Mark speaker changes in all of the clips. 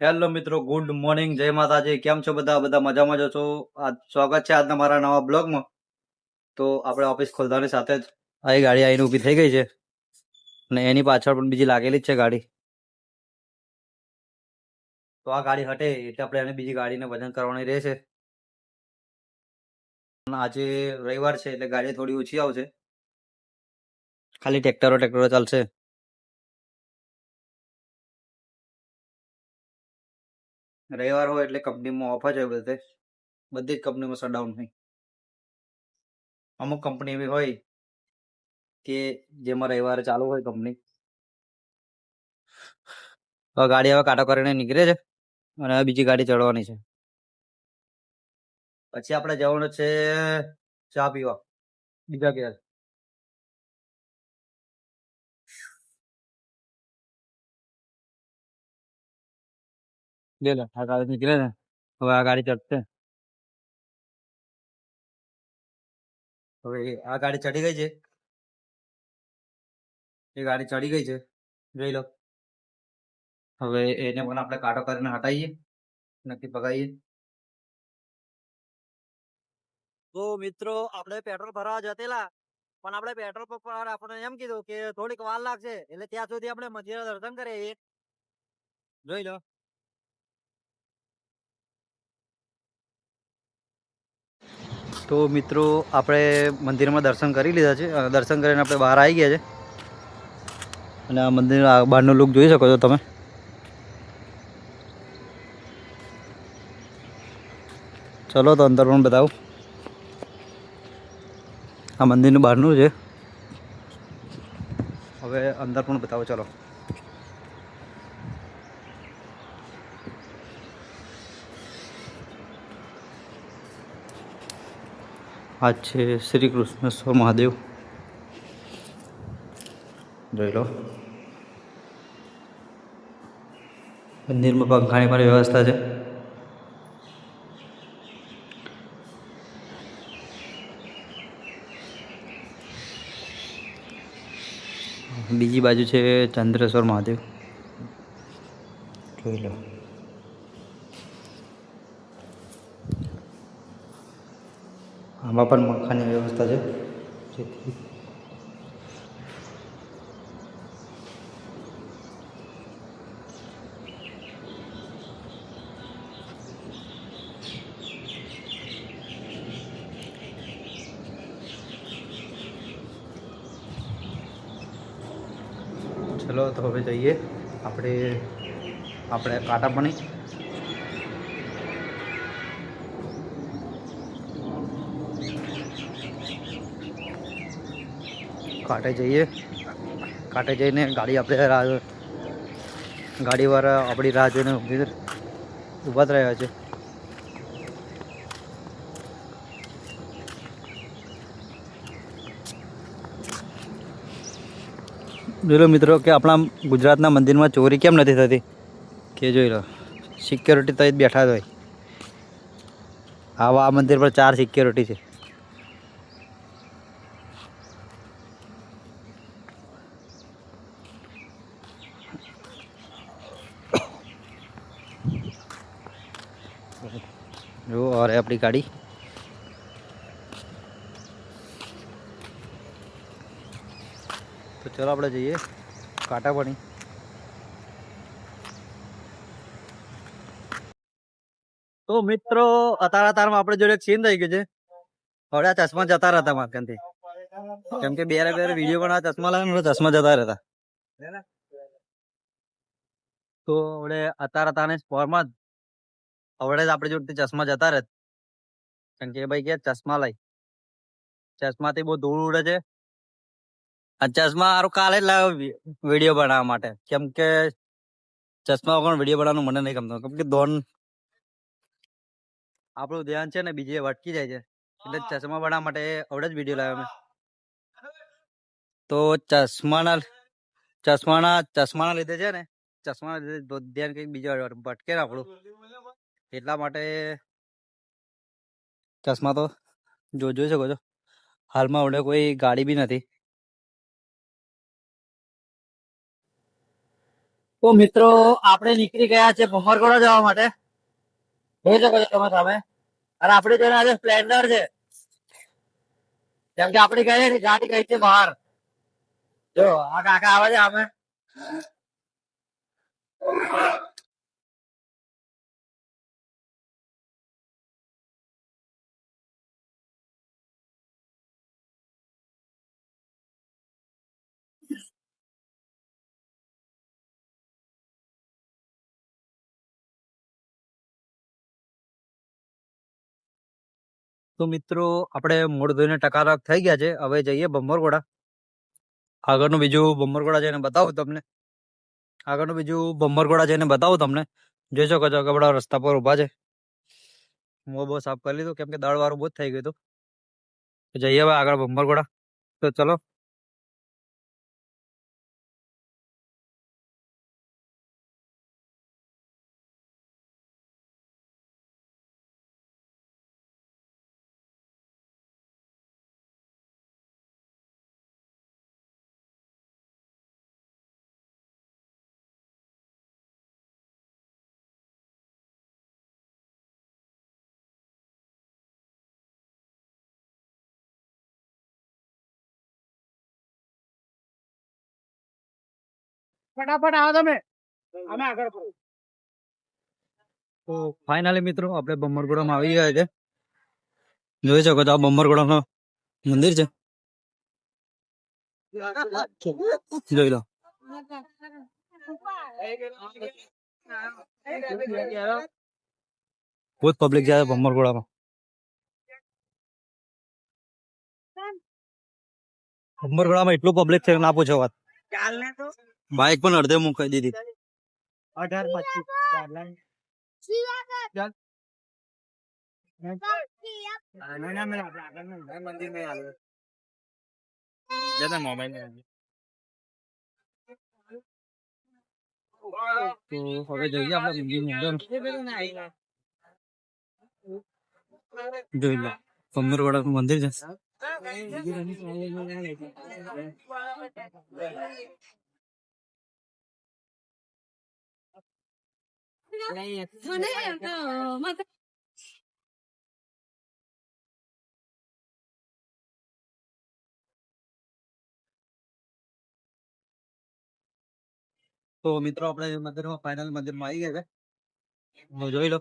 Speaker 1: Hello મિત્રો, good morning, જય માતાજી. કેમ છો બધા? બધા મજામાં જ છો? સ્વાગત છે આજના મારા નવા બ્લોગમાં. તો આપણે ઓફિસ ખોલતાની સાથે જ આ ગાડી આવીને ઊભી થઈ ગઈ છે અને એની પાછળ પણ બીજી લાગેલી જ છે ગાડી. તો આ ગાડી હટે એટલે આપણે એને બીજી ગાડીને વજન કરવાની રહેશે. અને આજે રવિવાર છે એટલે ગાડી થોડી ઓછી આવશે, ખાલી ટ્રેક્ટરો ચાલશે. રવિવાર હોય એટલે કંપનીમાં ઓફ જ હોય, બધી જ કંપનીમાં શટડાઉન હોય. અમુક કંપની એવી હોય કે જેમાં રવિવારે ચાલુ હોય કંપની. તો ગાડી હવે કાંટો કરીને નીકળે છે અને હવે બીજી ગાડી ચડવાની છે. પછી આપણે જવાનું છે ચા પીવા બીજા ઘેર. લે લે, આ ગાડી નીકળે ને, હવે આ ગાડી ચડશે. હવે આ ગાડી ચડી ગઈ છે, એ ગાડી ચડી ગઈ છે, જોઈ લો. હવે એને પણ આપણે કાંટો કરીને હટાવીએ, નક્કી પગાવીએ. તો મિત્રો, આપણે પેટ્રોલ ભરવા જતેલા, પણ આપણે પેટ્રોલ પંપ પર આપણે એમ કીધું કે થોડીક વાર લાગશે, એટલે ત્યાં સુધી આપણે મંદિરના દર્શન કરીએ. જોઈ લો. તો મિત્રો, આપણે મંદિરમાં દર્શન કરી લીધા છે. દર્શન કરીને આપણે બહાર આવી ગયા છે અને આ મંદિર બહારનો લુક જોઈ શકો છો તમે. ચલો તો અંદર પણ બતાવું. આ મંદિરનું બહારનું છે. હવે અંદર પણ બતાવો, ચલો. આ છે શ્રી કૃષ્ણેશ્વર મહાદેવ, જોઈ લો. મંદિરમાં પંખાની પણ વ્યવસ્થા છે. બીજી બાજુ છે ચંદ્રેશ્વર મહાદેવ, જોઈ લો. આમાં પણ પંખાની વ્યવસ્થા છે, જેથી ચલો તો હવે જઈએ આપણે કાંટાપણી. કાંટે જઈને ગાડીવાળા આપણી રાહ જોઈને ઊભા જ રહ્યા છે. જોઈ લો મિત્રો કે આપણા ગુજરાતના મંદિરમાં ચોરી કેમ નથી થતી, કે જોઈ લો. સિક્યોરિટી તો જ બેઠા જ હોય. આ મંદિર પર 4 સિક્યોરિટી છે. जो और है अपनी गाड़ी. तो चलो આપણે જઈએ કાંટાપણી. તો મિત્રો, અત્યારમાં આપણે જોડે એક સીન થઈ ગયું છે. હવે આ ચશ્મા જતા રહેતા મારકનથી, કેમ કે બે વિડીયો પણ આ ચશ્મા લાવે ચશ્મા જતા રહેતા. તો હવે અત્યારે સ્પોરમાં જ આપણે જોડે ચશ્મા જતા રહે, કેમ કે ભાઈ કે ચશ્મા લઈ, ચશ્માથી બહુ ધૂળ ઉડે છે. આ ચશ્મા સારું કાલે જ લાવ્યો વિડીયો બનાવવા માટે, કેમ કે ચશ્મા વગર વિડીયો બનાવવાનું મને નહીં ગમતો, કેમ કે આપણું ધ્યાન છે ને બીજે ભટકી જાય છે, એટલે ચશ્મા બનાવવા માટે આવડે જ વિડીયો લાવ્યો મેં. તો ચશ્માના લીધે છે ને, ચશ્માના લીધે ધ્યાન કંઈક બીજા ભટકે ને આપણું, એટલા માટે ચશ્મા તો જોઈ શકો છો. હાલમાં આવડે કોઈ ગાડી બી નથી. તો મિત્રો આપણે નીકળી ગયા છે ભમરગોડા જવા માટે. જોઈ શકો છો તમે સામે. અને આપણી જોડે આજે સ્પ્લેન્ડર છે. કેમ કે આપણી ગાડી ગઈ છે બહાર. જો આ કાકા આવે છે સામે. તો મિત્રો આપણે મોઢ ધોઈને ટકારક થઈ ગયા છે. હવે જઈએ ભમરગોડા. આગળનું બીજું ભમરગોડા જઈને બતાવું તમને. જોઈ શકો છો કે આપણા રસ્તા પર ઉભા છે. મોં બહુ સાફ કરી લીધું કેમ કે દાળ વાળું બહુ જ થઈ ગયું હતું. જઈએ હવે આગળ ભમરગોડા. તો ચલો. ફટાફટ આવો તમે. અમે આગળ તો ફાઇનલી મિત્રો આપણે ભમરગોડામાં આવી ગયા છે. જોઈ શકો છો આ ભમરગોડાનું મંદિર છે. જોઈ લો. બહુ જ પબ્લિક જાય ભમરગોડામાં. ભમરગોડામાં એટલું પબ્લિક છે ના પૂછો વાત. બાઇક પણ અડધે મૂકી દીધી. 18-25 તો હવે જોઈએ આપણે જોઈ લો ભમરગોડાનું મંદિર છે. તો મિત્રો આપણે મંદિરમાં ફાઇનલ મંદિરમાં આવી ગયા છે. જોઈ લો.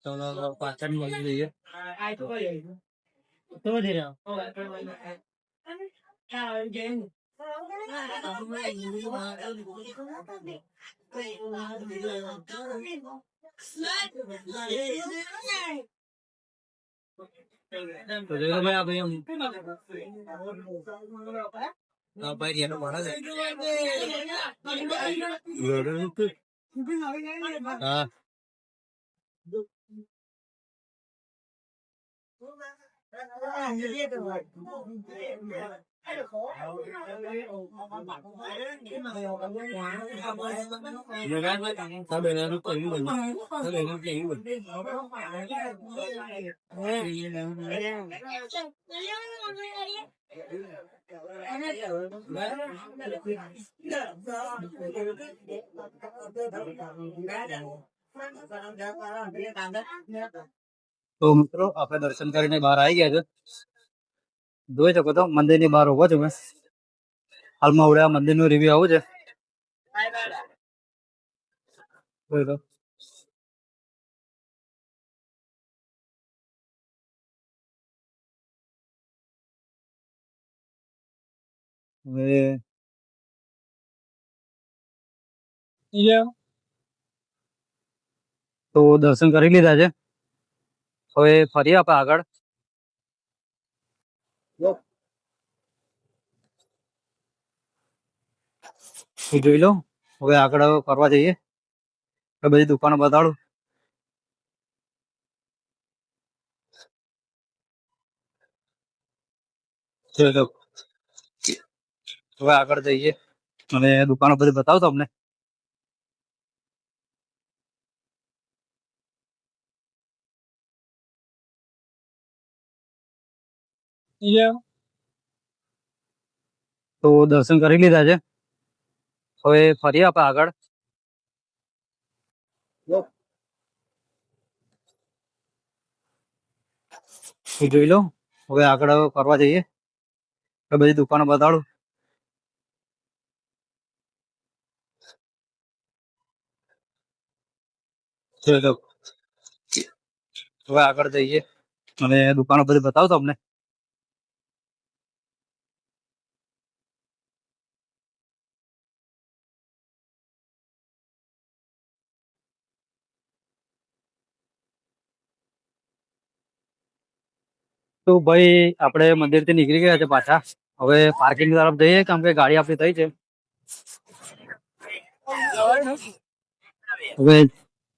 Speaker 1: ચલો પાછળ મળી જઈએ. તો જોઈ લો ભાઈ આ ભાઈ હા તો મિત્રો આપણે દર્શન કરીને બહાર આવી ગયા છે. જોઈ શકો છો મંદિરની બહાર ઉભો છું મેં. હાલમાં આવડે આ મંદિરનું રિવ્યુ આવું છે. જોઈ લો. હવે તો દર્શન કરી લીધા છે. હવે ફરી આપણે આગળ. જોઈ લો હવે આગળ ફરવા જઈએ. બધી દુકાનો બતાડું. હવે આગળ જઈએ અને દુકાનો બધી બતાવું તમને. તો દર્શન કરી લીધા છે. હવે ફરીએ આપણે આગળ. જોઈ લો, હવે આગળ ફરવા જઈએ. બધી દુકાનો બતાડું. ચલો હવે આગળ જઈએ અને દુકાનો બધી બતાવું તમને. તો ભાઈ આપણે મંદિર થી નીકળી ગયા છે પાછા. હવે પાર્કિંગ તરફ જઈએ, કેમ કે ગાડી આપણી થઈ છે. હવે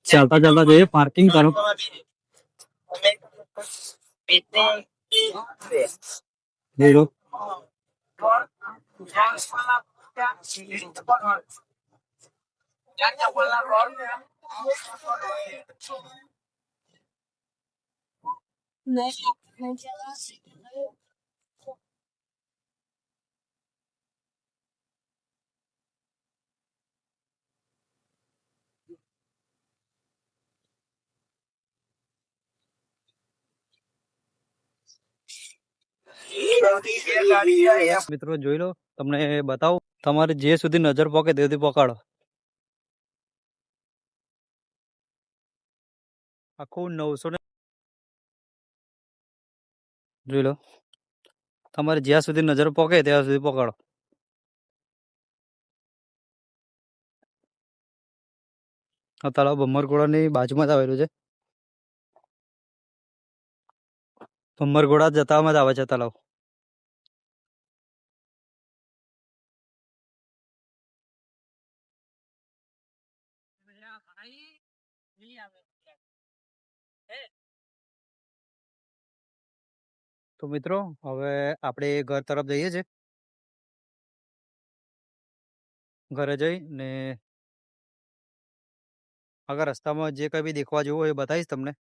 Speaker 1: ચાલતા ચાલતા જઈએ પાર્કિંગ તરફ. જોઈ લો. મિત્રો જોઈ લો, તમને બતાવું. તમારે જે સુધી નજર પોકે તે સુધી પકડો. આખું 900 ને જોઈ લો. તમારે જ્યાં સુધી નજર પોકે ત્યાં સુધી પકડો. આ તળાવ ભમરગોળાની બાજુમાં જ આવેલું છે. ભમરગોળા જતામાં જ આવે છે તળાવ. તો મિત્રો હવે આપણે ઘર તરફ જઈએ છીએ. ઘરે જઈ ને આગળ રસ્તામાં જે કઈ બી દેખવા જેવું હોય એ બતાવીશ તમને.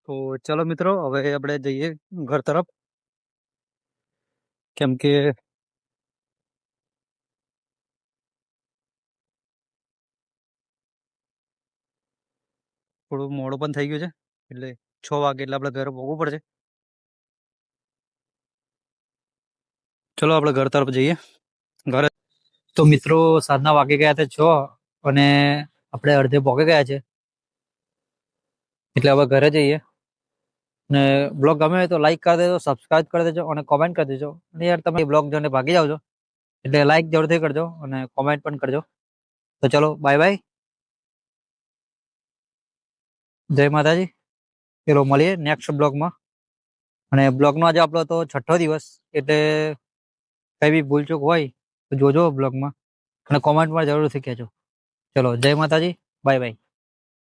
Speaker 1: તો ચલો મિત્રો, હવે આપણે જઈએ ઘર તરફ. કેમ કે થોડું મોડું પણ થઈ ગયું છે, એટલે 6 વાગે એટલે આપણે ઘરે પહોંચવું પડશે. ચલો આપણે ઘર તરફ જઈએ. ઘરે તો મિત્રો સાંજના વાગી ગયા છે 6 અને આપણે અડધે પહોંચી ગયા છે. એટલે હવે ઘરે જઈએ. ને બ્લોગ ગમે તો લાઈક કરી દેજો, સબસ્ક્રાઇબ કરી દેજો અને કોમેન્ટ કરી દેજો. અને યાર તમે બ્લોગ જોઈને ભાગી જાવ છો એટલે લાઈક જરૂરથી કરજો અને કોમેન્ટ પણ કરજો. તો ચલો બાય બાય, જય માતાજી. ચલો મળીએ નેક્સ્ટ બ્લોગમાં. અને બ્લોગનો આજે આપણો તો 6થો દિવસ, એટલે કઈ બી ભૂલચૂક હોય તો જોજો બ્લોગમાં અને કોમેન્ટમાં જરૂરથી કહેજો. ચલો જય માતાજી, બાય બાય.